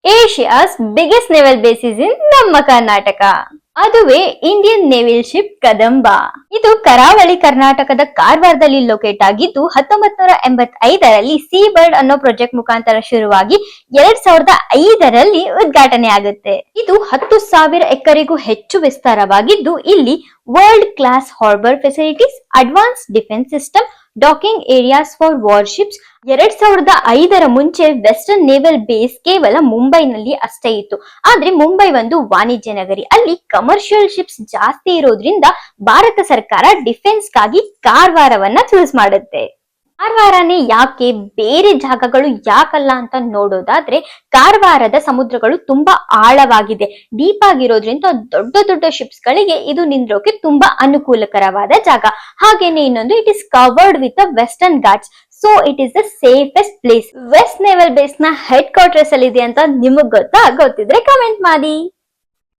Asia's biggest naval base is in ನಮ್ಮ ಕರ್ನಾಟಕ. ಅದುವೇ Indian ನೇವಿಲ್ ship Kadamba. ಇದು ಕರಾವಳಿ ಕರ್ನಾಟಕದ ಕಾರವಾರದಲ್ಲಿ ಲೊಕೇಟ್ ಆಗಿದ್ದು 1985ರಲ್ಲಿ ಸೀ ಬರ್ಡ್ ಅನ್ನೋ ಪ್ರಾಜೆಕ್ಟ್ ಮುಖಾಂತರ ಶುರುವಾಗಿ 2005ರಲ್ಲಿ ಉದ್ಘಾಟನೆ ಆಗುತ್ತೆ. ಇದು 10,000 ಎಕರೆಗೂ ಹೆಚ್ಚು ವಿಸ್ತಾರವಾಗಿದ್ದು ಇಲ್ಲಿ world class harbour facilities, advance defence system, docking areas for warships. 2005ರ ಮುಂಚೆ ವೆಸ್ಟರ್ನ್ ನೇವಲ್ ಬೇಸ್ ಕೇವಲ ಮುಂಬೈನಲ್ಲಿ ಅಷ್ಟೇ ಇತ್ತು. ಆದ್ರೆ ಮುಂಬೈ ಒಂದು ವಾಣಿಜ್ಯ ನಗರಿ, ಅಲ್ಲಿ ಕಮರ್ಷಿಯಲ್ ಶಿಪ್ಸ್ ಜಾಸ್ತಿ ಇರೋದ್ರಿಂದ ಭಾರತ ಸರ್ಕಾರ ಡಿಫೆನ್ಸ್ ಗಾಗಿ ಕಾರವಾರವನ್ನ ಚೂಸ್ ಮಾಡುತ್ತೆ. ಕಾರವಾರನೇ ಯಾಕೆ, ಬೇರೆ ಜಾಗಗಳು ಯಾಕಲ್ಲ ಅಂತ ನೋಡೋದಾದ್ರೆ, ಕಾರವಾರದ ಸಮುದ್ರಗಳು ತುಂಬಾ ಆಳವಾಗಿದೆ, ಡೀಪ್ ಆಗಿರೋದ್ರಿಂದ ದೊಡ್ಡ ದೊಡ್ಡ ಶಿಪ್ಸ್ ಗಳಿಗೆ ಇದು ನಿಂದ್ರೋಕೆ ತುಂಬಾ ಅನುಕೂಲಕರವಾದ ಜಾಗ. ಹಾಗೇನೆ ಇನ್ನೊಂದು, it is covered with Western Ghats, so it is the safest place. West naval base ನ ಹೆಡ್ ಕ್ವಾರ್ಟರ್ಸ್ ಅಲ್ಲಿ ಇದೆ ಅಂತ ನಿಮಗ್ ಗೊತ್ತಿದ್ರೆ ಕಮೆಂಟ್ ಮಾಡಿ.